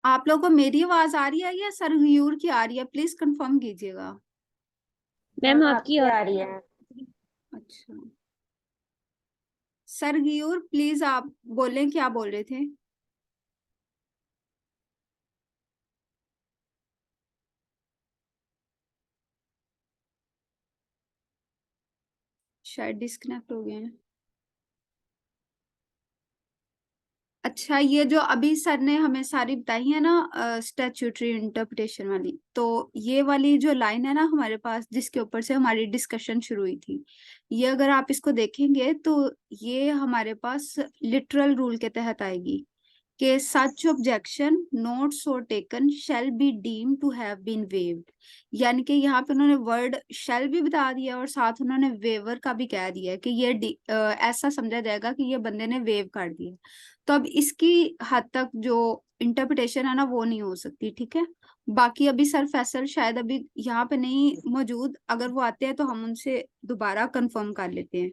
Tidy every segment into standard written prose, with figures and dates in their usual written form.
आप लोगों को मेरी आवाज आ रही है या सरगयूर की आ रही है? प्लीज कंफर्म कीजिएगा। मैम आपकी आपकी आ रही है। अच्छा, सरगयूर प्लीज आप बोलें, क्या बोल रहे थे? शायद डिस्कनेक्ट हो गए हैं। अच्छा, ये जो अभी सर ने हमें सारी बताई है ना स्टैट्यूटरी इंटरप्रिटेशन वाली, तो ये वाली जो लाइन है ना हमारे पास, जिसके ऊपर से हमारी डिस्कशन शुरू हुई थी, ये अगर आप इसको देखेंगे तो ये हमारे पास लिटरल रूल के तहत आएगी कि such objection not so taken shall be deem to have been waived. यानी कि यहाँ पे उन्होंने वर्ड शैल भी बता दिया और साथ उन्होंने वेवर का भी कह दिया है कि ये ऐसा समझा जाएगा कि ये बंदे ने वेव कर दिया। तो अब इसकी हद तक जो इंटरप्रिटेशन है ना वो नहीं हो सकती, ठीक है। बाकी अभी सर फैसल शायद अभी यहाँ पे नहीं मौजूद, अगर वो आते हैं तो हम उनसे दोबारा कंफर्म कर लेते हैं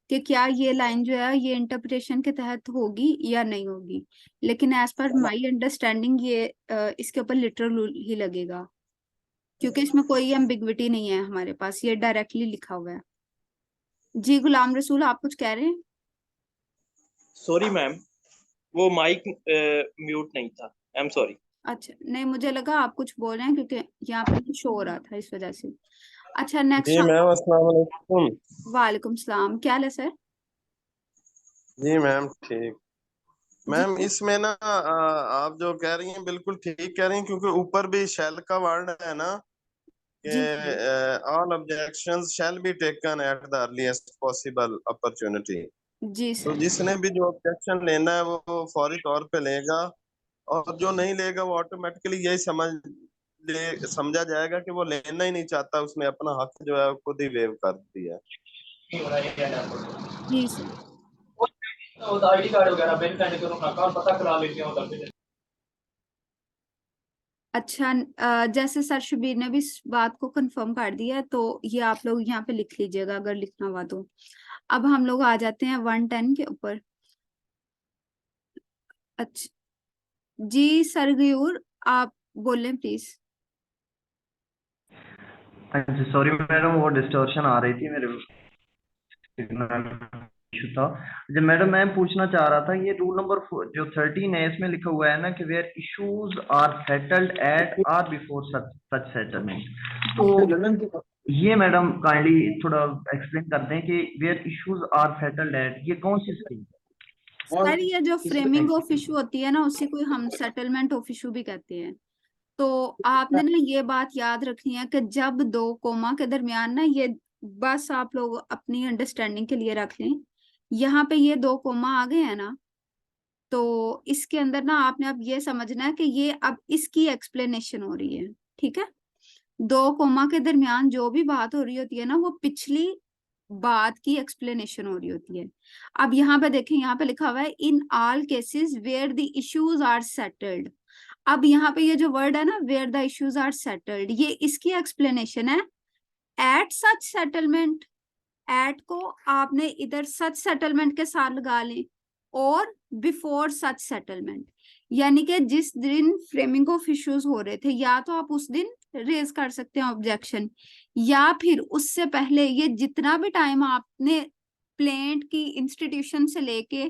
कि क्या ये लाइन जो है ये इंटरप्रिटेशन के तहत होगी या नहीं होगी। लेकिन एज पर माई अंडरस्टैंडिंग ये इसके ऊपर लिटरल ही लगेगा, क्योंकि इसमें कोई एम्बिग्विटी नहीं है हमारे पास, ये डायरेक्टली लिखा हुआ है। जी गुलाम रसूल, आप कुछ कह रहे हैं? सॉरी मैम, वो माइक म्यूट नहीं था। I am sorry. अच्छा, नहीं मुझे लगा आप कुछ बोल रहे हैं क्योंकि यहाँ पे शो हो रहा था इस वजह से। अच्छा नेक्स्ट। जी मैम, अस्सलाम वालेकुम। वालेकुम सलाम, क्या हाल है सर? जी मैम ठीक। जी मैम इसमें ना आप जो कह रही हैं बिल्कुल ठीक कह रही हैं, क्योंकि ऊपर भी शैल का वर्ड है ना कि जी जी all objections shall be taken at the earliest possible opportunity. जी तो सर। जिसने भी जो ऑब्जेक्शन लेना है वो फौरी तौर पे लेगा, और जो नहीं लेगा वो ऑटोमेटिकली यही समझा जाएगा कि वो लेना ही नहीं चाहता, उसने अपना हक जो है खुद ही वेव कर दिया। जी सर। आईडी कार्ड वगैरह बिल सेंड करो ना, काम पता करा लेते हैं उधर पे। अच्छा, जैसे सर शबीर ने भी इस बात को कंफर्म कर दिया है, तो ये आप लोग यहाँ पे लिख लीजिएगा अगर लिखना हुआ तो। अब हम लोग आ जाते हैं 110 के ऊपर। अच्छा जी सरगयूर, आप बोलें प्लीज। अच्छा सॉरी मैडम, वो डिस्टॉर्शन आ रही थी मेरे इशू था। जब मैडम मैं पूछना चाह रहा था, ये रूल नंबर जो 13 है इसमें लिखा हुआ है ना कि where issues are settled at or before such such settlement, तो ये मैडम काइंडली थोड़ा एक्सप्लेन कर दें कि where issues are settled at ये कौन सी स्कीम है? सर ये जो फ्रेमिंग ऑफ इशू होती है ना उसी को हम सेटलमेंट ऑफ इशू भी कहते हैं। तो आपने ना ये बात याद रखनी है कि जब दो कोमा के दरमियान ना, ये बस आप लोग अपनी अंडरस्टैंडिंग के लिए रख लें, यहाँ पे ये दो कोमा आ गए हैं ना, तो इसके अंदर ना आपने अब ये समझना है कि ये अब इसकी एक्सप्लेनेशन हो रही है, ठीक है। दो कोमा के दरमियान जो भी बात हो रही होती है ना वो पिछली बात की एक्सप्लेनेशन हो रही होती है। अब यहाँ पे देखें, यहाँ पे लिखा हुआ है in all cases where the issues are settled. अब यहाँ पे ये जो वर्ड है ना where the issues are settled, ये इसकी एक्सप्लेनेशन है। एट सच सेटलमेंट, एट को आपने इधर सच सेटलमेंट के साथ लगा लें, और बिफोर सच सेटलमेंट, यानी कि जिस दिन फ्रेमिंग ऑफ इश्यूज हो रहे थे या तो आप उस दिन रेज कर सकते हैं ऑब्जेक्शन, या फिर उससे पहले ये जितना भी टाइम आपने प्लेंट की इंस्टीट्यूशन से लेके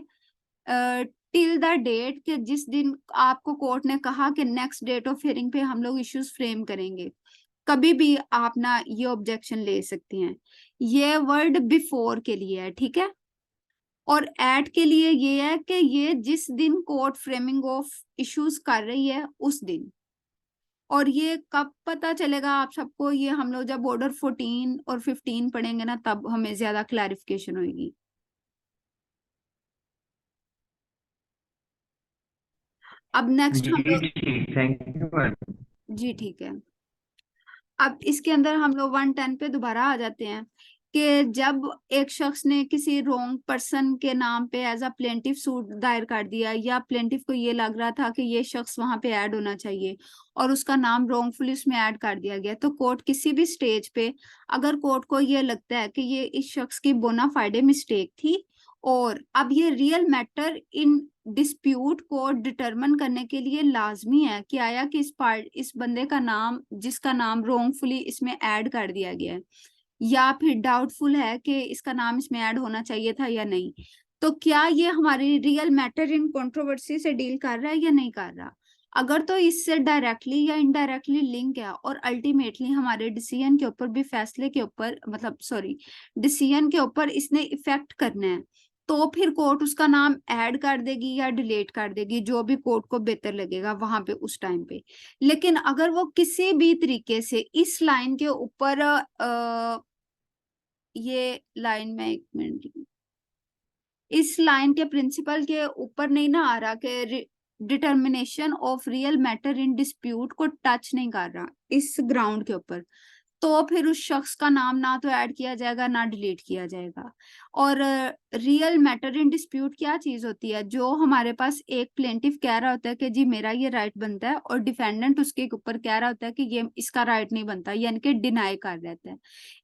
टिल द डेट के जिस दिन आपको कोर्ट ने कहा कि नेक्स्ट डेट ऑफ हियरिंग पे हम लोग इश्यूज फ्रेम करेंगे, कभी भी आप ना ये ऑब्जेक्शन ले सकती हैं। ये वर्ड बिफोर के लिए है, ठीक है। और एट के लिए ये है कि ये जिस दिन कोर्ट फ्रेमिंग ऑफ इश्यूज कर रही है उस दिन। और ये कब पता चलेगा आप सबको, ये हम लोग जब ऑर्डर 14 और 15 पढ़ेंगे ना तब हमें ज्यादा क्लैरिफिकेशन होगी। अब नेक्स्ट हम जी लोग, ठीक, थैंक यू मैडम। जी ठीक है। अब इसके अंदर हम लोग 110 पे दोबारा आ जाते हैं कि जब एक शख्स ने किसी रॉन्ग पर्सन के नाम पे एज अ प्लेंटिफ सूट दायर कर दिया, या प्लेंटिफ को ये लग रहा था कि ये शख्स वहां पे ऐड होना चाहिए और उसका नाम रॉन्गफुली उसमें ऐड कर दिया गया, तो कोर्ट किसी भी स्टेज पे अगर कोर्ट को ये लगता है कि ये इस शख्स की बोनाफाइडे मिस्टेक थी और अब ये रियल मैटर इन डिस्प्यूट को डिटरमिन करने के लिए लाजमी है कि आया कि इस बंदे का नाम, जिसका नाम रोंगफुली इसमें ऐड कर दिया गया है, या फिर डाउटफुल है कि इसका नाम इसमें ऐड होना चाहिए था या नहीं, तो क्या ये हमारी रियल मैटर इन कंट्रोवर्सी से डील कर रहा है या नहीं कर रहा। अगर तो इससे डायरेक्टली या इनडायरेक्टली लिंक है और अल्टीमेटली हमारे डिसीजन के ऊपर भी, फैसले के ऊपर, मतलब सॉरी डिसीजन के ऊपर इसने इफेक्ट करना है, तो फिर कोर्ट उसका नाम ऐड कर देगी या डिलीट कर देगी, जो भी कोर्ट को बेहतर लगेगा वहां पे उस टाइम पे। लेकिन अगर वो किसी भी तरीके से इस लाइन के ऊपर ये लाइन में, एक मिनट, इस लाइन के प्रिंसिपल के ऊपर नहीं ना आ रहा कि determination of real matter in dispute को टच नहीं कर रहा इस ग्राउंड के ऊपर, तो फिर उस शख्स का नाम ना तो ऐड किया जाएगा ना डिलीट किया जाएगा। और रियल मैटर इन डिस्प्यूट क्या चीज होती है, जो हमारे पास एक प्लेंटिफ कह रहा होता है कि जी मेरा ये राइट बनता है, और डिफेंडेंट उसके ऊपर कह रहा होता है कि ये इसका राइट नहीं बनता, यानी कि डिनाई कर रहता है।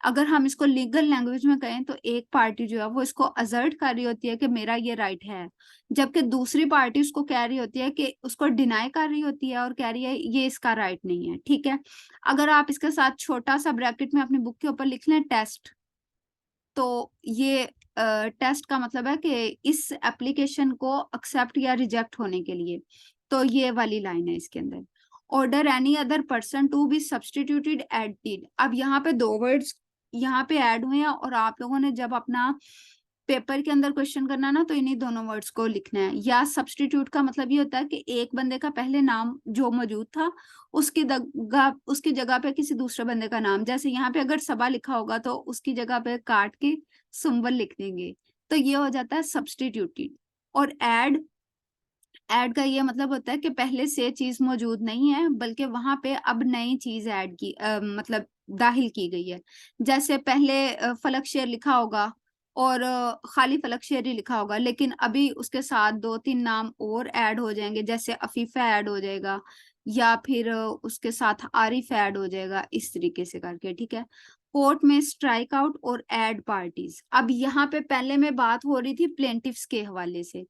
अगर हम इसको लीगल लैंग्वेज में कहें तो एक पार्टी जो है वो इसको असर्ट कर रही होती है कि मेरा ये राइट है, जबकि दूसरी पार्टी उसको कह रही होती है कि उसको डिनाई कर रही होती है और कह रही है ये इसका राइट नहीं है। ठीक है, अगर आप इसके साथ छोटा सा ब्रैकेट में अपनी बुक के ऊपर लिख लें टेस्ट, तो ये टेस्ट का मतलब है कि इस एप्लीकेशन को एक्सेप्ट या रिजेक्ट होने के लिए, तो ये वाली लाइन है इसके अंदर। Order any other person to be substituted added. अब यहाँ पे दो वर्ड्स यहाँ पे ऐड हुए हैं, और आप लोगों ने जब अपना पेपर के अंदर क्वेश्चन करना ना, तो इन्हीं दोनों वर्ड्स को लिखना है। या सब्सटीट्यूट का मतलब ये होता है कि एक बंदे का पहले नाम जो मौजूद था उसकी जगह पे किसी दूसरे बंदे का नाम, जैसे यहाँ पे अगर सबा लिखा होगा तो उसकी जगह पे काट के सुंबल लिख देंगे, तो ये हो जाता है सब्सटीट्यूटेड। और ऐड का ये मतलब होता है कि पहले से चीज मौजूद नहीं है, बल्कि वहां पे अब नई चीज ऐड की मतलब दाखिल की गई है। जैसे पहले फलक शेर लिखा होगा और खाली फलक शेर ही लिखा होगा, लेकिन अभी उसके साथ 2-3 नाम और ऐड हो जाएंगे, जैसे अफीफा ऐड हो जाएगा, या फिर उसके साथ आरिफ ऐड हो जाएगा, इस तरीके से करके। ठीक है, कोर्ट में स्ट्राइक आउट और ऐड पार्टीज। अब यहाँ पे पहले में बात हो रही थी प्लेंटिफ्स के हवाले से,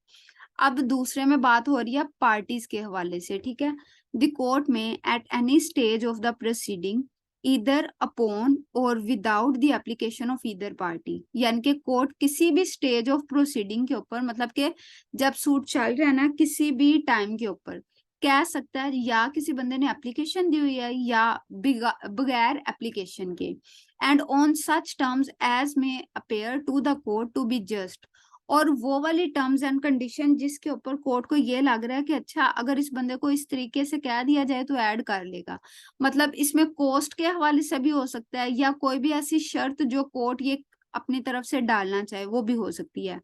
अब दूसरे में बात हो रही है पार्टीज के हवाले से। ठीक है, द कोर्ट में at any stage of the proceeding either upon or without the application of either party, यानी कि कोर्ट किसी भी स्टेज ऑफ प्रोसीडिंग के ऊपर, मतलब कि जब सूट चल रहा है ना, किसी भी टाइम के ऊपर कह सकता है, या किसी बंदे ने एप्लीकेशन दी हुई है या बगैर एप्लीकेशन के, and on such terms as may appear to the court to be just, और वो वाली टर्म्स एंड कंडीशन जिसके ऊपर कोर्ट को ये लग रहा है कि अच्छा अगर इस बंदे को इस तरीके से कह दिया जाए तो ऐड कर लेगा। मतलब इसमें कॉस्ट के हवाले से भी हो सकता है, या कोई भी ऐसी शर्त जो कोर्ट ये अपनी तरफ से डालना चाहे वो भी हो सकती है।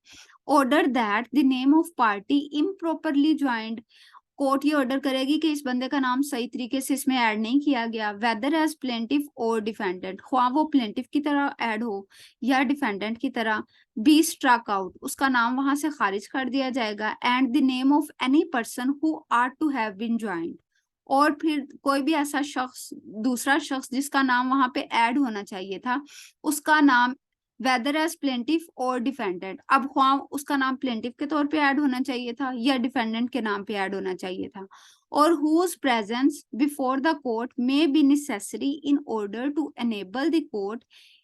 Order that the name of party improperly joined, court ये ऑर्डर करेगी कि इस बंदे का नाम सही तरीके से इसमें ऐड नहीं किया गया, वेदर एज प्लेंटिफ और डिफेंडेंट, ख्वाह वो प्लेंटिफ की तरह ऐड हो या डिफेंडेंट की तरह, बी स्ट्रक आउट, उसका नाम वहां से खारिज कर दिया जाएगा, and the name of any person who are to have been joined, और फिर कोई भी ऐसा शख्स, दूसरा शख्स जिसका नाम वहां पे ऐड होना चाहिए था, उसका नाम वेदर एज प्लेंटिफ और डिफेंडेंट, अब ख्वाह उसका नाम प्लेंटिफ के तौर पे ऐड होना चाहिए था या डिफेंडेंट के नाम पे ऐड होना चाहिए था, और whose presence before the court may be necessary in order to enable the court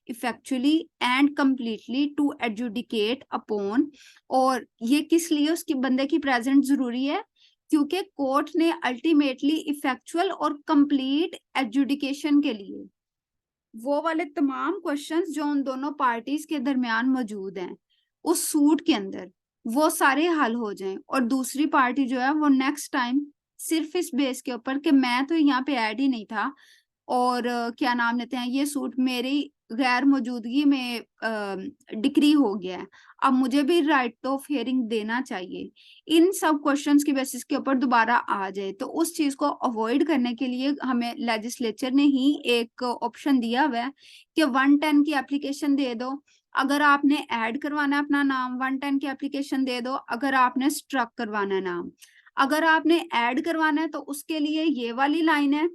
effectually and completely to adjudicate upon, और ये किस लिए उसकी बंदे की प्रेजेंट जरूरी है, क्योंकि कोर्ट ने अल्टीमेटली इफेक्चुअल और कंप्लीट एडजुडिकेशन के लिए वो वाले तमाम क्वेश्चंस जो उन दोनों पार्टीज के दरमियान मौजूद हैं उस सूट के अंदर, वो सारे हल हो जाएं, और दूसरी पार्टी जो है वो नेक्स्ट टाइम सिर्फ इस बेस के ऊपर कि मैं तो यहाँ पे ऐड ही नहीं था, और क्या नाम लेते हैं, ये सूट मेरी गैर मौजूदगी में डिक्री हो गया है, अब मुझे भी राइट ऑफ हियरिंग देना चाहिए, इन सब क्वेश्चंस की बेसिस के ऊपर दोबारा आ जाए, तो उस चीज को अवॉइड करने के लिए हमें लेजिस्लेचर ने ही एक ऑप्शन दिया हुआ है कि 110 की एप्लीकेशन दे दो, अगर आपने ऐड करवाना है अपना नाम 110 की एप्लीकेशन दे दो, अगर आपने स्ट्रक करवाना है नाम, अगर आपने ऐड करवाना है तो उसके लिए ये वाली लाइन है,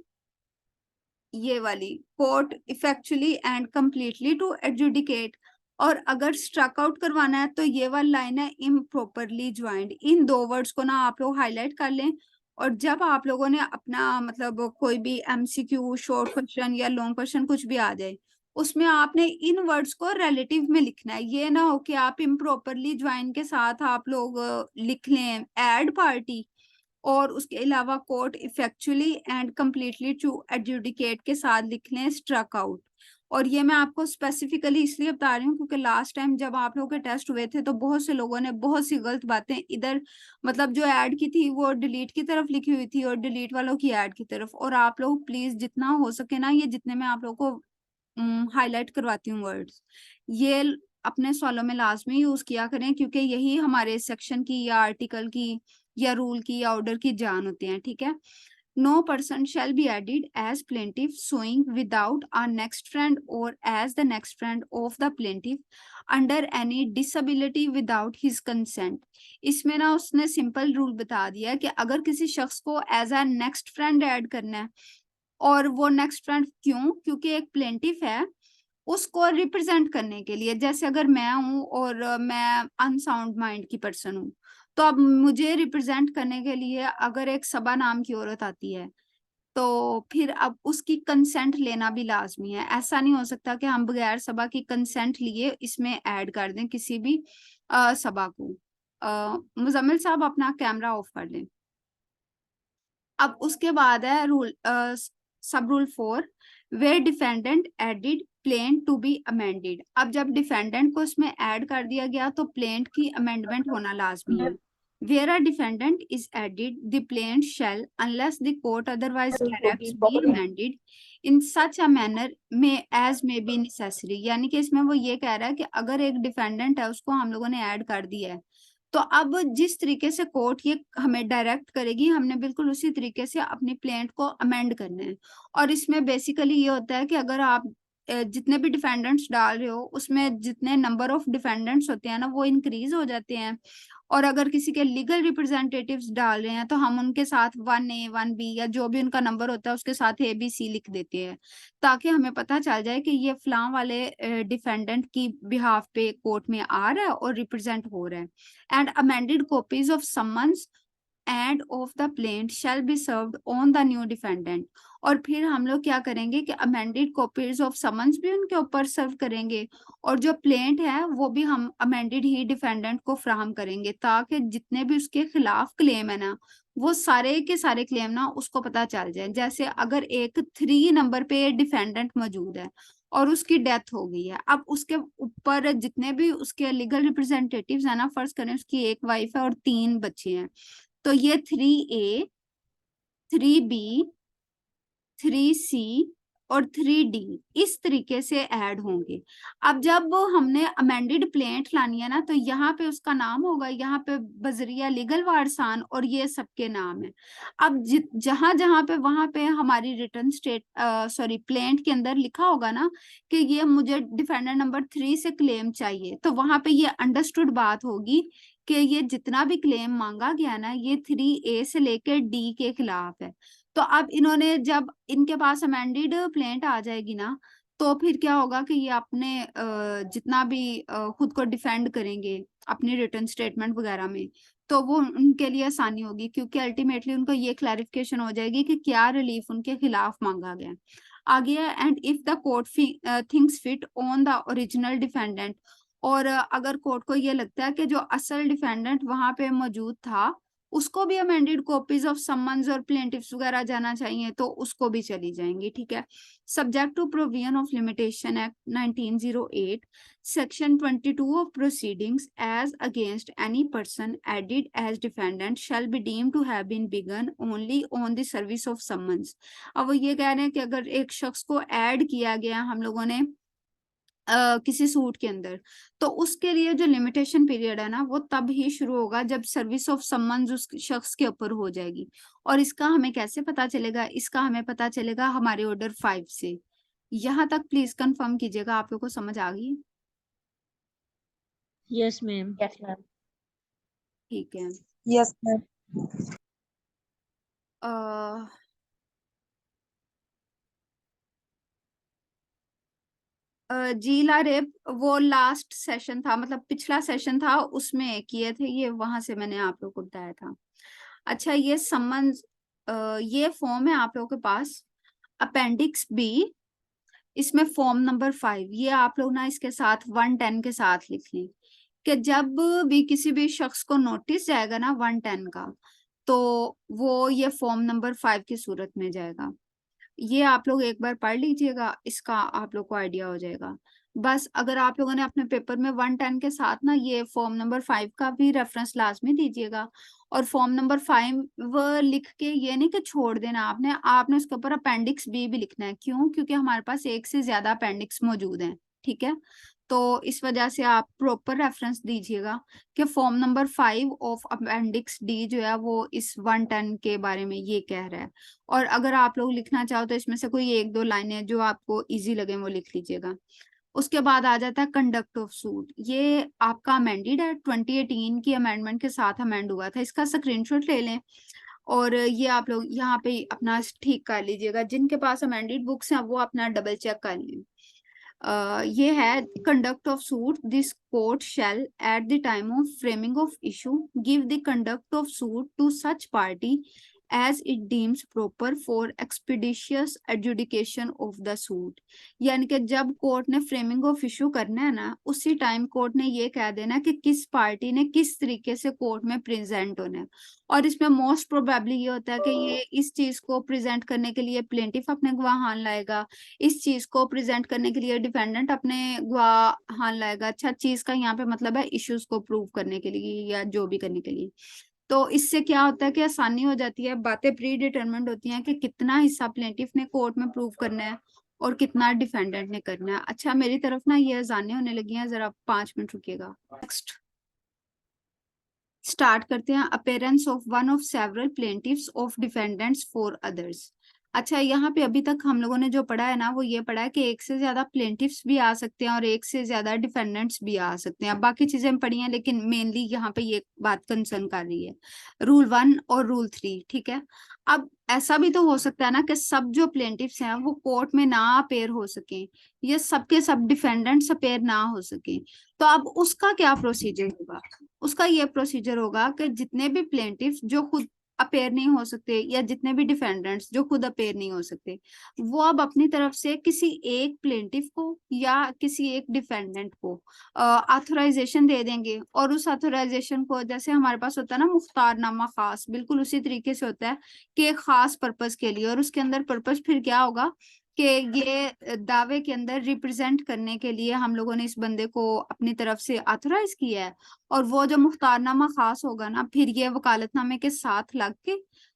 ये वाली, court effectually and completely to adjudicate, और अगर स्ट्रक आउट करवाना है तो ये वाली लाइन है इम्प्रॉपरली ज्वाइंड। इन दो वर्ड्स को ना आप लोग हाईलाइट कर लें, और जब आप लोगों ने अपना मतलब कोई भी एमसीक्यू, शॉर्ट क्वेश्चन या लॉन्ग क्वेश्चन कुछ भी आ जाए, उसमें आपने इन वर्ड्स को रिलेटिव में लिखना है। ये ना हो कि आप इम्प्रॉपरली ज्वाइन के साथ आप लोग लिख लें एड पार्टी, और उसके अलावा court effectually and completely to adjudicate के साथ लिख लें स्ट्रक आउट। और ये मैं आपको स्पेसिफिकली इसलिए बता रही हूँ क्योंकि लास्ट टाइम जब आप लोगों के टेस्ट हुए थे तो बहुत से लोगों ने बहुत सी गलत बातें इधर मतलब जो ऐड की थी वो डिलीट की तरफ लिखी हुई थी और डिलीट वालों की ऐड की तरफ। और आप लोग प्लीज जितना हो सके ना, ये जितने मैं आप लोगों को हाईलाइट करवाती हूँ वर्ड्स, ये अपने सवालों में लाजमी यूज किया करें, क्योंकि यही हमारे सेक्शन की या आर्टिकल की या रूल की या ऑर्डर की जान होती है। ठीक है। No person shall be added as plaintiff suing without a next friend or as the next friend of the plaintiff under any disability without his consent। इसमें ना उसने सिंपल रूल बता दिया है कि अगर किसी शख्स को as a next friend add करना है, और वो नेक्स्ट फ्रेंड क्यों, क्योंकि एक प्लेंटिफ है, उसको रिप्रेजेंट करने के लिए। जैसे अगर मैं हूँ और मैं अनसाउंड माइंड की पर्सन हूँ, तो अब मुझे रिप्रेजेंट करने के लिए अगर एक सबा नाम की औरत आती है, तो फिर अब उसकी कंसेंट लेना भी लाजमी है। ऐसा नहीं हो सकता कि हम बगैर सबा की कंसेंट लिए इसमें ऐड कर दें किसी भी सबा को। मुजम्मिल साहब अपना कैमरा ऑफ कर लें। अब उसके बाद है रूल सब rule 4, where defendant added plaint to be amended. अब जब डिफेंडेंट को इसमें ऐड कर दिया गया तो प्लेन की अमेंडमेंट होना लाजमी है। Where a defendant is added the plaint shall unless the court otherwise directs be amended in such a manner में एज मे बी नेसेसरी। यानी कि इसमें वो ये कह रहा है कि अगर एक डिफेंडेंट है उसको हम लोगों ने ऐड कर दिया है, तो अब जिस तरीके से कोर्ट ये हमें डायरेक्ट करेगी, हमने बिल्कुल उसी तरीके से अपनी प्लेंट को अमेंड करना है। और इसमें बेसिकली ये होता है कि अगर आप जितने भी डिफेंडेंट्स डाल रहे हो उसमें जितने नंबर ऑफ डिफेंडेंट्स होते हैं ना वो इंक्रीज हो जाते हैं, और अगर किसी के लीगल रिप्रेजेंटेटिव्स डाल रहे हैं तो हम उनके साथ 1A 1B या जो भी उनका नंबर होता है उसके साथ ABC लिख देते हैं, ताकि हमें पता चल जाए कि ये फलां वाले डिफेंडेंट की बिहाफ पे कोर्ट में आ रहा है और रिप्रेजेंट हो रहा है। And amended copies of summons end of the plaint shall be served on the new defendant. और फिर हम लोग क्या करेंगे कि अमेंडेड कॉपीज ऑफ समन्स भी उनके ऊपर सर्व करेंगे, और जो प्लेंट है वो भी हम अमेंडेड ही डिफेंडेंट को फ्राहम करेंगे, ताकि जितने भी उसके खिलाफ क्लेम है ना वो सारे के सारे क्लेम ना उसको पता चल जाए। जैसे अगर एक 3 नंबर पे डिफेंडेंट मौजूद है और उसकी डेथ हो गई है, अब उसके ऊपर जितने भी उसके लीगल रिप्रेजेंटेटिव्स है ना, फर्ज करें उसकी एक वाइफ है और 3 बच्चे हैं, तो ये 3A 3B 3C और 3D इस तरीके से ऐड होंगे। अब जब हमने अमेंडेड प्लेंट लानी है ना, तो यहाँ पे उसका नाम होगा, यहाँ पे बजरिया लीगल वारसान, और ये सबके नाम है। अब जहां जहां पे वहां पे हमारी रिटर्न स्टेट सॉरी प्लेंट के अंदर लिखा होगा ना कि ये मुझे डिफेंडेंट नंबर 3 से क्लेम चाहिए, तो वहां पे ये अंडरस्टूड बात होगी कि ये जितना भी क्लेम मांगा गया ना ये 3A से लेकर D के खिलाफ है। तो अब इन्होंने जब इनके पास अमेंडेड प्लेंट आ जाएगी ना, तो फिर क्या होगा कि ये अपने जितना भी खुद को डिफेंड करेंगे अपनी रिटर्न स्टेटमेंट वगैरह में, तो वो उनके लिए आसानी होगी, क्योंकि अल्टीमेटली उनको ये क्लैरिफिकेशन हो जाएगी कि क्या रिलीफ उनके खिलाफ मांगा गया। आगे and if the court thinks fit on the original defendant. और अगर कोर्ट को ये लगता है कि जो असल डिफेंडेंट वहां पे मौजूद था उसको भी अमेंडेड कॉपीज ऑफ समन्स और प्लेंटिफ्स वगैरह जाना चाहिए, तो उसको भी चली जाएंगी। ठीक है। Subject to provision of limitation act 1908 section 22 of proceedings as against any person added as defendant shall be deemed to have been begin only on the service of summons. अब वो ये कह रहे हैं कि अगर एक शख्स को ऐड किया गया हम लोगों ने किसी सूट के अंदर, तो उसके लिए जो लिमिटेशन पीरियड है ना वो तब ही शुरू होगा जब सर्विस ऑफ समन्स उस शख्स के ऊपर हो जाएगी। और इसका हमें कैसे पता चलेगा? इसका हमें पता चलेगा हमारे ऑर्डर 5 से। यहाँ तक प्लीज कंफर्म कीजिएगा, आप लोगों को समझ आ गई? Yes ma'am. ठीक है। Yes ma'am. जीला रेप वो लास्ट सेशन था, मतलब पिछला सेशन था उसमें किए थे ये, वहां से मैंने आप लोगों को बताया था। अच्छा, ये सम्मन ये फॉर्म है आप लोगों के पास, अपेंडिक्स बी, इसमें फॉर्म नंबर 5, ये आप लोग ना इसके साथ 110 के साथ लिख लें कि जब भी किसी भी शख्स को नोटिस जाएगा ना 110 का, तो वो ये फॉर्म नंबर 5 की सूरत में जाएगा। ये आप लोग एक बार पढ़ लीजिएगा, इसका आप लोग को आइडिया हो जाएगा। बस अगर आप लोगों ने अपने पेपर में 110 के साथ ना ये फॉर्म नंबर 5 का भी रेफरेंस लाजमी दीजिएगा, और फॉर्म नंबर 5 वो लिख के ये नहीं कि छोड़ देना आपने, आपने उसके ऊपर अपेंडिक्स बी भी लिखना है। क्यों? क्योंकि हमारे पास एक से ज्यादा अपेंडिक्स मौजूद हैं, ठीक है। तो इस वजह से आप प्रॉपर रेफरेंस दीजिएगा कि form number 5 of appendix D जो है वो इस 110 के बारे में ये कह रहा है। और अगर आप लोग लिखना चाहो तो इसमें से कोई एक दो लाइनें जो आपको इजी लगे वो लिख लीजिएगा। उसके बाद आ जाता है कंडक्ट ऑफ सूट, ये आपका अमेंडेड है, 2018 की अमेंडमेंट के साथ अमेंड हुआ था, इसका स्क्रीनशॉट ले लें और ये आप लोग यहाँ पे अपना ठीक कर लीजिएगा। जिनके पास अमेंडेड बुक्स हैं वो अपना डबल चेक कर लें। ये है conduct of suit, this court shall at the time of framing of issue give the conduct of suit to such party as it deems proper for expeditious adjudication of the suit। यानी कि जब court ने framing of issue करना है ना, उसी time court ने ये कह देना कि किस पार्टी ने किस तरीके से कोर्ट में प्रेजेंट होना है। और इसमें मोस्ट प्रोबेबली ये होता है कि ये इस चीज को प्रेजेंट करने के लिए प्लेंटिफ अपने गवाहान लाएगा, इस चीज को प्रेजेंट करने के लिए डिफेंडेंट अपने गवाहान लाएगा। अच्छा, चीज का यहाँ पे मतलब है इश्यूज को प्रूव करने के लिए या जो भी करने के लिए। तो इससे क्या होता है कि आसानी हो जाती है, बातें प्री डिटरमिन्ड होती हैं कि कितना हिस्सा प्लेंटिफ ने कोर्ट में प्रूव करना है और कितना डिफेंडेंट ने करना है। अच्छा, मेरी तरफ ना ये अजानें होने लगी हैं, जरा 5 मिनट रुकिएगा। नेक्स्ट स्टार्ट करते हैं। Appearance of one of several plaintiffs of defendants for others. अच्छा, यहाँ पे अभी तक हम लोगों ने जो पढ़ा है ना वो ये पढ़ा है कि एक से ज्यादा प्लेंटिफ्स भी आ सकते हैं और एक से ज्यादा डिफेंडेंट्स भी आ सकते हैं। बाकी चीजें पढ़ी हैं लेकिन मेनली यहाँ पे ये बात कंसर्न कर रही है रूल 1 और रूल 3, ठीक है। अब ऐसा भी तो हो सकता है ना कि सब जो प्लेंटिफ्स हैं वो कोर्ट में ना अपेयर हो सके, ये सबके सब डिफेंडेंट्स अपेयर ना हो सके, तो अब उसका क्या प्रोसीजर होगा? उसका ये प्रोसीजर होगा कि जितने भी प्लेंटिफ्स जो खुद अपेयर नहीं हो सकते या जितने भी डिफेंडेंट्स जो खुद अपेयर नहीं हो सकते, वो अब अपनी तरफ से किसी एक प्लेंटिफ को या किसी एक डिफेंडेंट को ऑथराइजेशन दे देंगे। और उस ऑथराइजेशन को जैसे हमारे पास होता है ना मुख्तारनामा खास, बिल्कुल उसी तरीके से होता है कि एक खास पर्पस के लिए, और उसके अंदर पर्पस फिर क्या होगा कि ये दावे के अंदर रिप्रेजेंट करने के लिए हम लोगों ने इस बंदे को अपनी तरफ से ऑथराइज किया है। और वो जो मुख्तारनामा खास होगा ना, फिर ये वकालतनामे के साथ लग के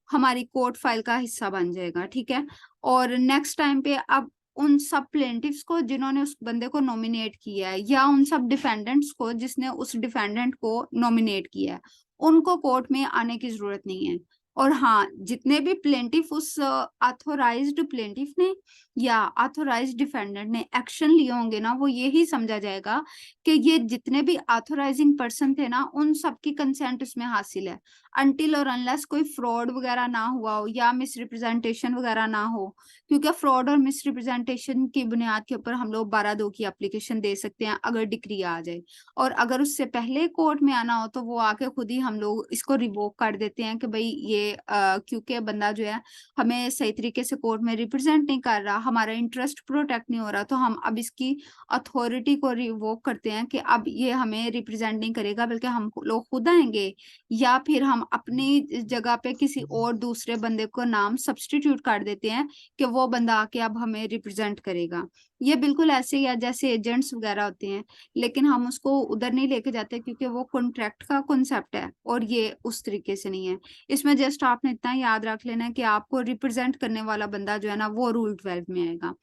हमारी कोर्ट फाइल का हिस्सा बन जाएगा, ठीक है। और नेक्स्ट टाइम पे अब उन सब प्लेंटिफ्स को जिन्होंने उस बंदे को नॉमिनेट किया है या उन सब डिफेंडेंट्स को जिसने उस डिफेंडेंट को नॉमिनेट किया है, उनको कोर्ट में आने की जरूरत नहीं है। और हाँ, जितने भी प्लेंटिफ उस ऑथोराइज्ड प्लेंटिफ ने या ऑथोराइज्ड डिफेंडेंट ने एक्शन लिए होंगे ना, वो यही समझा जाएगा कि ये जितने भी ऑथोराइजिंग पर्सन थे ना उन सबकी कंसेंट उसमें हासिल है, अनटिल और अनलेस कोई फ्रॉड वगैरह ना हुआ हो या मिसरिप्रेजेंटेशन वगैरह ना हो। क्योंकि फ्रॉड और मिसरिप्रेजेंटेशन की बुनियाद के ऊपर हम लोग 12(2) की एप्लीकेशन दे सकते हैं अगर डिक्री आ जाए, और अगर उससे पहले कोर्ट में आना हो तो वो आके खुद ही हम लोग इसको रिवोक कर देते हैं कि भाई ये क्योंकि बंदा जो है हमें सही तरीके से कोर्ट में रिप्रेजेंट नहीं कर रहा, हमारा इंटरेस्ट प्रोटेक्ट नहीं हो रहा, तो हम अब इसकी अथॉरिटी को रिवोक करते हैं कि अब ये हमें रिप्रेजेंट नहीं करेगा बल्कि हम लोग खुद आएंगे, या फिर हम अपनी जगह पे किसी और दूसरे बंदे को नाम सब्स्टिट्यूट कर देते हैं कि वो बंदा आके अब हमें रिप्रेजेंट करेगा। ये बिल्कुल ऐसे ही है जैसे एजेंट्स वगैरह होते हैं, लेकिन हम उसको उधर नहीं लेके जाते क्योंकि वो कॉन्ट्रैक्ट का कॉन्सेप्ट है और ये उस तरीके से नहीं है। इसमें जस्ट आपने इतना याद रख लेना है कि आपको रिप्रेजेंट करने वाला बंदा जो है ना वो रूल 12 में आएगा।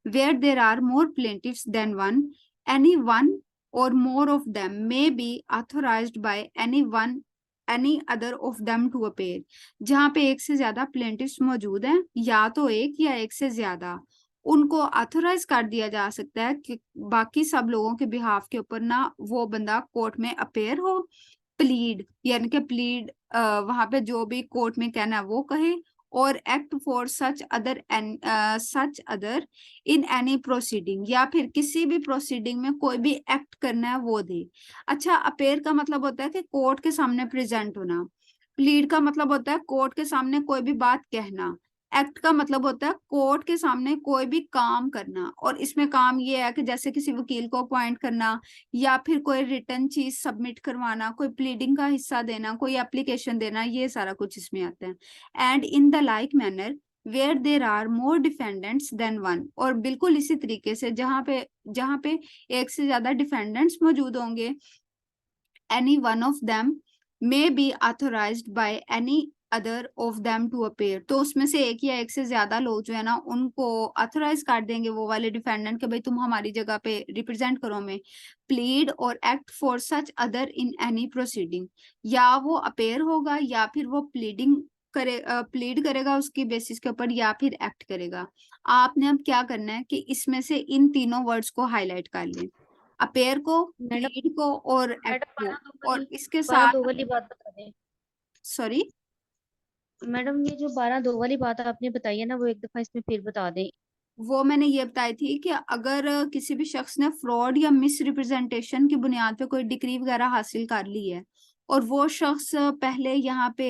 Where there are more plaintiffs than one, any one or more of them may be authorised by any other of them to appear. जहाँ पे एक से ज्यादा प्लेंटिफ्स मौजूद हैं, या तो एक या एक से ज्यादा, उनको ऑथोराइज कर दिया जा सकता है कि बाकी सब लोगों के बिहाफ के ऊपर ना वो बंदा कोर्ट में अपेयर हो, प्लीड यानी कि प्लीड वहां पे जो भी कोर्ट में कहना है वो कहे, और act for such other in any proceeding, या फिर किसी भी प्रोसीडिंग में कोई भी एक्ट करना है वो दे। अच्छा, अपेयर का मतलब होता है कि कोर्ट के सामने प्रेजेंट होना। प्लीड का मतलब होता है कोर्ट के सामने कोई भी बात कहना। एक्ट का मतलब होता है कोर्ट के सामने कोई भी काम करना, और इसमें काम ये है कि जैसे किसी वकील को अपॉइंट करना, या फिर कोई रिटर्न चीज सबमिट करवाना, कोई प्लीडिंग का हिस्सा देना, कोई एप्लीकेशन देना, ये सारा कुछ इसमें आता है। And in the like manner where there are more defendants than one, और बिल्कुल इसी तरीके से जहां पे एक से ज्यादा डिफेंडेंट्स मौजूद होंगे, any one of them may be authorized by any other of them to appear, तो उसमें से एक या एक से ज्यादा लोग जो है ना उनको ऑथोराइज कर देंगे वो वाले डिफेंडेंट के भाई तुम हमारी जगह पे रिप्रेजेंट करो हमें। प्लीड और act for such other in any proceeding, या वो अपेयर होगा या फिर वो प्लीड करेगा उसकी बेसिस के ऊपर, या फिर एक्ट करेगा। आपने अब क्या करना है कि इसमें से इन तीनों वर्ड्स को हाईलाइट कर लें, अपेयर को, मैडम प्लीड को और एक्ट मैडम को, और इसके 12 साथ 2 वाली बात बता दें। सॉरी मैडम ये जो 12 2 वाली बात आपने बताई है ना, वो एक दफा इसमें फिर बता दें। वो मैंने ये बताई थी कि अगर किसी भी शख्स ने फ्रॉड या मिस रिप्रेजेंटेशन की बुनियाद पे कोई डिग्री वगैरह हासिल कर ली है, और वो शख्स पहले यहाँ पे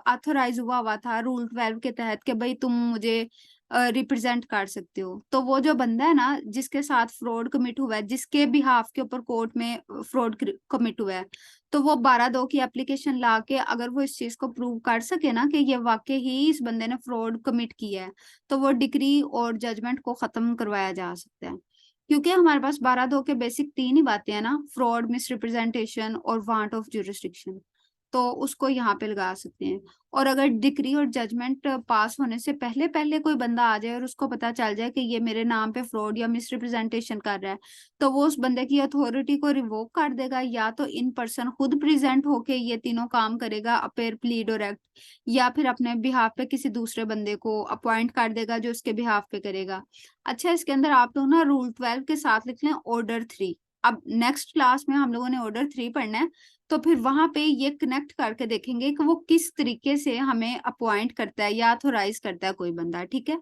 ऑथोराइज हुआ था रूल 12 के तहत कि भाई तुम मुझे रिप्रेजेंट कर सकते हो, तो वो जो बंदा है ना जिसके साथ फ्रॉड कमिट हुआ है, जिसके बिहाफ के ऊपर कोर्ट में फ्रॉड कमिट हुआ है, तो वो 12(2) की एप्लीकेशन ला के अगर वो इस चीज को प्रूव कर सके ना कि ये वाकई ही इस बंदे ने फ्रॉड कमिट किया है, तो वो डिग्री और जजमेंट को खत्म करवाया जा सकता है। क्योंकि हमारे पास 12(2) के बेसिक 3 ही बातें हैं ना, फ्रॉड, मिस रिप्रेजेंटेशन और वांट ऑफ ज्यूरिसडिक्शन, तो उसको यहाँ पे लगा सकते हैं। और अगर डिग्री और जजमेंट पास होने से पहले पहले कोई बंदा आ जाए और उसको पता चल जाए कि ये मेरे नाम पे फ्रॉड या मिस रिप्रेजेंटेशन कर रहा है, तो वो उस बंदे की अथॉरिटी को रिवोक कर देगा, या तो इन पर्सन खुद प्रेजेंट होके ये तीनों काम करेगा, अपेयर, प्लीड और एक्ट, या फिर अपने बिहाफ पे किसी दूसरे बंदे को अपॉइंट कर देगा जो उसके बिहाफ पे करेगा। अच्छा, इसके अंदर आप लोग ना रूल 12 के साथ लिख लें ऑर्डर 3। अब नेक्स्ट क्लास में हम लोगों ने ऑर्डर 3 पढ़ना है, तो फिर वहां पे ये कनेक्ट करके देखेंगे कि वो किस तरीके से हमें अपॉइंट करता है या अथोराइज करता है कोई बंदा, ठीक है।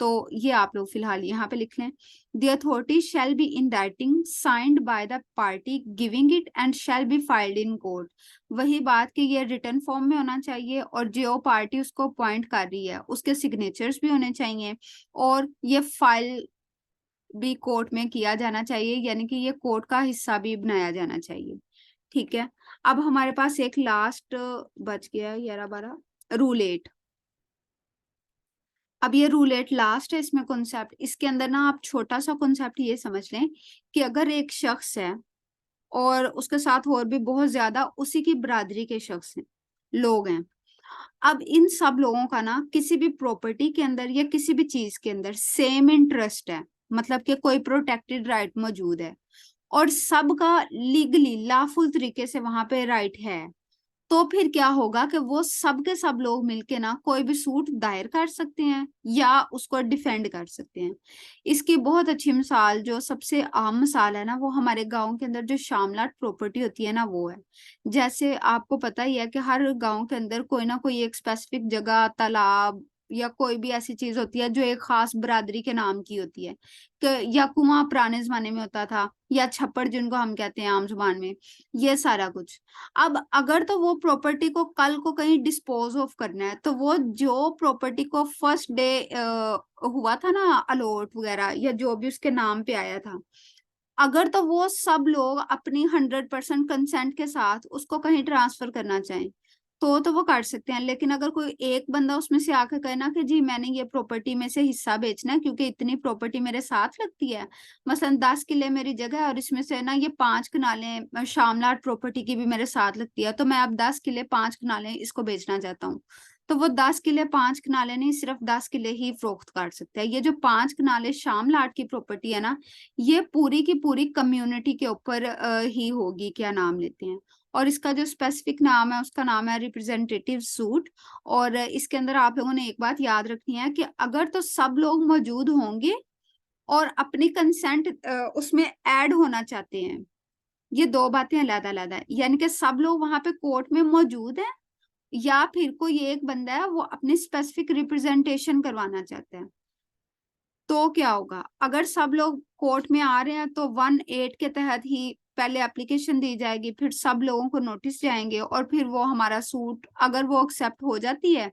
तो ये आप लोग फिलहाल यहाँ पे लिख लें, the authority shall be in writing signed by the party giving it and shall be filed in court. वही बात कि ये रिटर्न फॉर्म में होना चाहिए, और जो पार्टी उसको अपॉइंट कर रही है उसके सिग्नेचर्स भी होने चाहिए, और ये फाइल भी कोर्ट में किया जाना चाहिए, यानी कि ये कोर्ट का हिस्सा भी बनाया जाना चाहिए, ठीक है। अब हमारे पास एक लास्ट बच गया 11 12, रूल 8। अब ये रूल 8 लास्ट है इसमें कॉन्सेप्ट। इसके अंदर ना आप छोटा सा कॉन्सेप्ट ये समझ लें कि अगर एक शख्स है और उसके साथ और भी बहुत ज्यादा उसी की बरादरी के शख्स हैं, लोग हैं, अब इन सब लोगों का ना किसी भी प्रॉपर्टी के अंदर या किसी भी चीज के अंदर सेम इंटरेस्ट है, मतलब कि कोई प्रोटेक्टेड राइट मौजूद है, और सबका लीगली लॉफुल तरीके से वहां पे राइट है, तो फिर क्या होगा कि वो सब के सब लोग मिलके ना कोई भी सूट दायर कर सकते हैं या उसको डिफेंड कर सकते हैं। इसकी बहुत अच्छी मिसाल, जो सबसे आम मिसाल है ना, वो हमारे गांव के अंदर जो शामलाट प्रॉपर्टी होती है ना वो है। जैसे आपको पता ही है कि हर गांव के अंदर कोई ना कोई एक स्पेसिफिक जगह, तालाब या कोई भी ऐसी चीज होती है जो एक खास बरादरी के नाम की होती है, या कुआं पुराने जमाने में होता था, या छप्पड़ जिनको हम कहते हैं आम जुबान में, ये सारा कुछ। अब अगर तो वो प्रॉपर्टी को कल को कहीं डिस्पोज ऑफ करना है, तो वो जो प्रॉपर्टी को फर्स्ट डे हुआ था ना अलॉट वगैरह, या जो भी उसके नाम पे आया था, अगर तो वो सब लोग अपनी 100% कंसेंट के साथ उसको कहीं ट्रांसफर करना चाहें तो वो कर सकते हैं। लेकिन अगर कोई एक बंदा उसमें से आके कहे ना कि जी मैंने ये प्रॉपर्टी में से हिस्सा बेचना है क्योंकि इतनी प्रॉपर्टी मेरे साथ लगती है, मसलन 10 किले मेरी जगह है और इसमें से ना ये 5 कनालें शामलाट प्रॉपर्टी की भी मेरे साथ लगती है, तो मैं अब 10 किले 5 कनालें इसको बेचना चाहता हूँ, तो वो 10 किले 5 कनाले नहीं, सिर्फ 10 किले ही फरोख्त कर सकते हैं। ये जो 5 कनाले शामलाट की प्रॉपर्टी है ना, ये पूरी की पूरी कम्युनिटी के ऊपर ही होगी, क्या नाम लेते हैं, और इसका जो स्पेसिफिक नाम है उसका नाम है रिप्रेजेंटेटिव सूट। और इसके अंदर आप लोगों ने एक बात याद रखनी है कि अगर तो सब लोग मौजूद होंगे और अपनी कंसेंट उसमें ऐड होना चाहते हैं, ये दो बातें अलग अलग है, यानी कि सब लोग वहां पे कोर्ट में मौजूद हैं या फिर कोई एक बंदा है वो अपनी स्पेसिफिक रिप्रेजेंटेशन करवाना चाहता है, तो क्या होगा? अगर सब लोग कोर्ट में आ रहे हैं तो 1(8) के तहत ही पहले एप्लीकेशन दी जाएगी, फिर सब लोगों को नोटिस जाएंगे, और फिर वो हमारा सूट अगर वो एक्सेप्ट हो जाती है,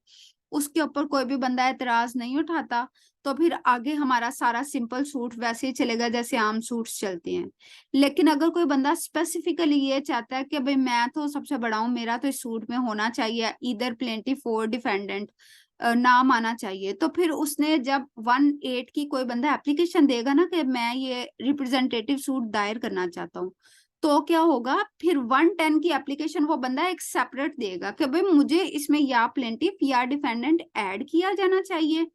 उसके ऊपर कोई भी बंदा एतराज नहीं उठाता, तो फिर आगे हमारा सारा सिंपल सूट वैसे ही चलेगा जैसे आम सूट्स चलते हैं। लेकिन अगर कोई बंदा स्पेसिफिकली ये चाहता है कि भाई मैं तो सबसे बड़ा हूँ, मेरा तो इस सूट में होना चाहिए इधर प्लेंटिफ और डिफेंडेंट नाम आना चाहिए, तो फिर उसने जब 1(8) की कोई बंदा एप्लीकेशन देगा ना कि मैं ये रिप्रेजेंटेटिव सूट दायर करना चाहता हूँ, तो क्या होगा? फिर 1(10) की एप्लीकेशन वो बंदा एक सेपरेट देगा कि भाई मुझे इसमें या प्लेंटिफ या डिफेंडेंट ऐड किया जाना चाहिए,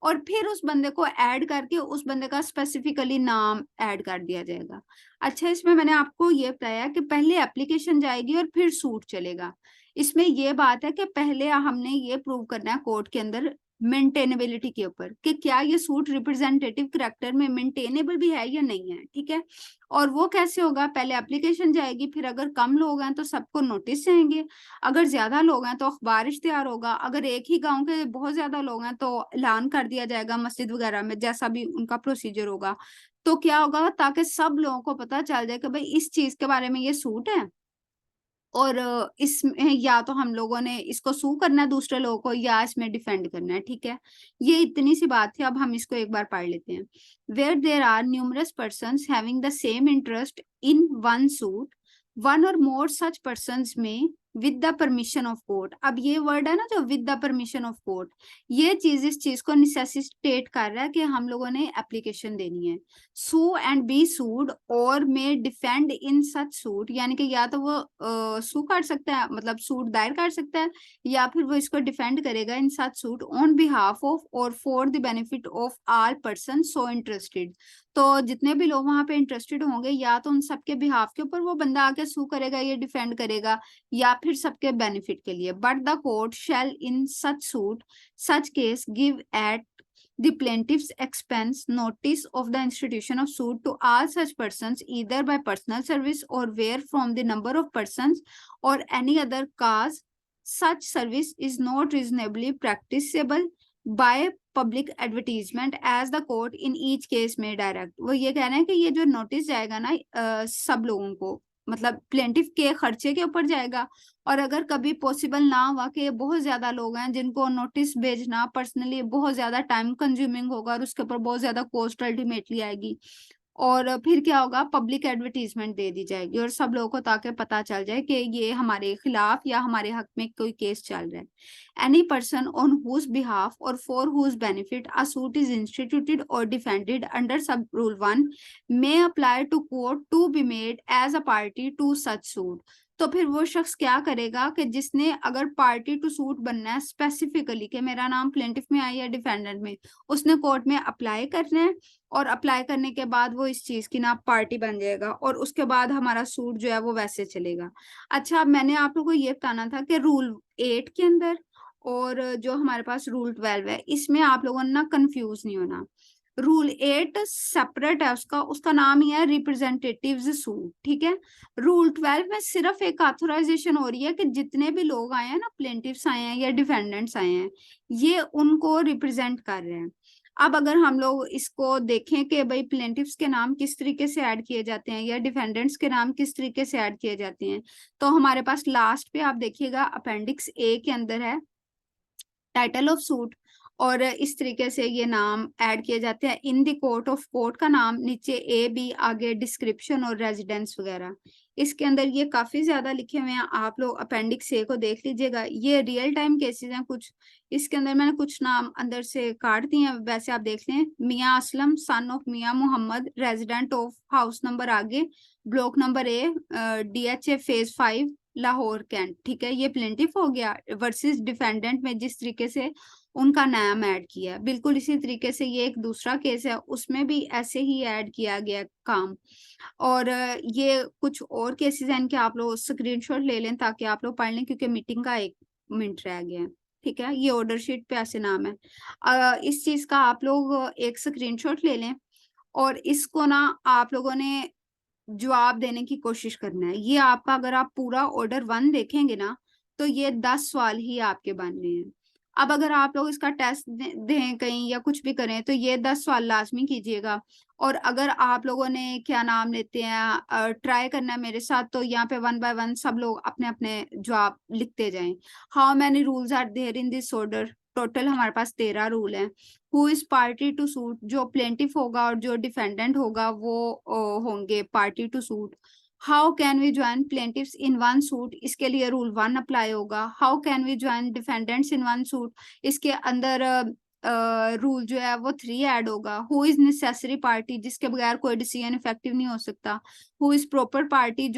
और फिर उस बंदे को ऐड करके उस बंदे का स्पेसिफिकली नाम ऐड कर दिया जाएगा। अच्छा, इसमें मैंने आपको ये बताया कि पहले एप्लीकेशन जाएगी और फिर सूट चलेगा। इसमें ये बात है कि पहले हमने ये प्रूव करना है कोर्ट के अंदर मेंटेनेबिलिटी के ऊपर कि क्या ये सूट रिप्रेजेंटेटिव करैक्टर में मेंटेनेबल भी है या नहीं है, ठीक है। और वो कैसे होगा? पहले एप्लीकेशन जाएगी, फिर अगर कम लोग हैं तो सबको नोटिस जाएंगे, अगर ज्यादा लोग हैं तो अखबार इश्तिहार होगा, अगर एक ही गांव के बहुत ज्यादा लोग हैं तो ऐलान कर दिया जाएगा मस्जिद वगैरह में, जैसा भी उनका प्रोसीजर होगा। तो क्या होगा? ताकि सब लोगों को पता चल जाए कि भाई इस चीज के बारे में ये सूट है, और इसमें या तो हम लोगों ने इसको सू करना है दूसरे लोगों को, या इसमें डिफेंड करना है, ठीक है। ये इतनी सी बात थी, अब हम इसको एक बार पढ़ लेते हैं। Where there are numerous persons having the same interest in one suit, one or more such persons may with the permission of court. अब ये वर्ड है ना जो with the permission of court, ये चीज इस चीज को निसेसिटेट कर रहा है कि हम लोगों ने एप्लीकेशन देनी है। सू एंड बी सूड और मे डिफेंड इन सच सूट, यानी कि या तो वो सू कर सकता है, मतलब सूट दायर कर सकता है, या फिर वो इसको डिफेंड करेगा इन सच सूट ऑन बिहाफ ऑफ और for the benefit of all person so interested. तो जितने भी लोग वहां पे इंटरेस्टेड होंगे, या तो उन सबके बिहाफ के ऊपर वो बंदा आके सू करेगा, ये डिफेंड करेगा, या फिर सबके बेनिफिट के लिए। But the court shell in such suit such case give eight the plaintiff's expense notice of the institution of suit to all such persons either by personal service or where from the number of persons or any other cause such service is not reasonably practicable by public advertisement as the court in each case may direct। वो ये कहना है कि ये जो notice जाएगा ना सब लोगों को, मतलब प्लेंटिफ के खर्चे के ऊपर जाएगा, और अगर कभी पॉसिबल ना हुआ कि बहुत ज्यादा लोग हैं जिनको नोटिस भेजना पर्सनली बहुत ज्यादा टाइम कंज्यूमिंग होगा और उसके ऊपर बहुत ज्यादा कॉस्ट अल्टीमेटली आएगी, और फिर क्या होगा? पब्लिक एडवर्टीजमेंट दे दी जाएगी और सब लोगों को ताकि पता चल जाए कि ये हमारे खिलाफ या हमारे हक में कोई केस चल रहा है। Any person on whose behalf or for whose benefit a suit is instituted or defended under sub rule 1 may apply to court to be made as a party to such suit. तो फिर वो शख्स क्या करेगा कि जिसने अगर party to suit बनना है स्पेसिफिकली कि मेरा नाम प्लेंटिफ में आई है डिफेंडेंट में, उसने कोर्ट में अप्लाई करना है, और अप्लाई करने के बाद वो इस चीज की ना पार्टी बन जाएगा, और उसके बाद हमारा सूट जो है वो वैसे चलेगा। अच्छा, अब मैंने आप लोगों को ये बताना था कि रूल 8 के अंदर और जो हमारे पास रूल 12 है, इसमें आप लोगों ने ना कंफ्यूज नहीं होना। रूल 8 सेपरेट है, उसका नाम ही है रिप्रेजेंटेटिव्स सूट, ठीक है। रूल 12 में सिर्फ एक ऑथराइजेशन हो रही है कि जितने भी लोग आए हैं ना, प्लेंटिफ्स आए हैं या डिफेंडेंट्स आए हैं, ये उनको रिप्रेजेंट कर रहे हैं। अब अगर हम लोग इसको देखें कि भाई प्लेंटिफ्स के नाम किस तरीके से ऐड किए जाते हैं या डिफेंडेंट्स के नाम किस तरीके से ऐड किए जाते हैं, तो हमारे पास लास्ट पे आप देखिएगा अपेंडिक्स ए के अंदर है टाइटल ऑफ सूट, और इस तरीके से ये नाम ऐड किए जाते हैं in the court of court का नाम, नीचे ए बी, आगे डिस्क्रिप्शन और रेजिडेंस वगैरह। इसके अंदर ये काफी ज्यादा लिखे हुए हैं, आप लोग अपेंडिक्स ए को देख लीजिएगा। ये रियल टाइम केसेस हैं कुछ, इसके अंदर मैंने कुछ नाम अंदर से काट दिए हैं, वैसे आप देख लें। Mian Aslam son of Mian Mohammad, resident of house number आगे block number A, DHA phase 5 Lahore Cantt, ठीक है। ये प्लेंटिफ हो गया वर्सेस डिफेंडेंट में जिस तरीके से उनका नाम ऐड किया, बिल्कुल इसी तरीके से ये एक दूसरा केस है, उसमें भी ऐसे ही ऐड किया गया काम। और ये कुछ और केसेस हैं इनके, आप लोग स्क्रीनशॉट ले लें ताकि आप लोग पढ़ लें, क्योंकि मीटिंग का 1 मिनट रह गया है, ठीक है। ये ऑर्डर शीट पे ऐसे नाम है, इस चीज का आप लोग एक स्क्रीनशॉट ले लें, और इसको ना आप लोगों ने जवाब देने की कोशिश करना है। ये आपका अगर आप पूरा ऑर्डर 1 देखेंगे ना, तो ये 10 सवाल ही आपके बनने हैं। अब अगर आप लोग इसका टेस्ट दें कहीं या कुछ भी करें तो ये 10 सवाल लाजमी कीजिएगा। और अगर आप लोगों ने क्या नाम लेते हैं ट्राई करना है मेरे साथ, तो यहाँ पे 1 बाय 1 सब लोग अपने अपने जवाब लिखते जाएं। How many rules are there in this order? Total हमारे पास 13 रूल हैं। Who is party to suit? जो प्लेंटिफ होगा और जो डिफेंडेंट होगा वो होंगे party to suit. How can we join plaintiffs in one suit? इसके लिए रूल 1 अप्लाई होगा। How can we join defendants in one suit? इसके अंदर रूल जो है वो 3 ऐड होगा। Who is necessary party? जिसके बगैर कोई डिसीजन इफेक्टिव नहीं हो सकता। Who is proper party?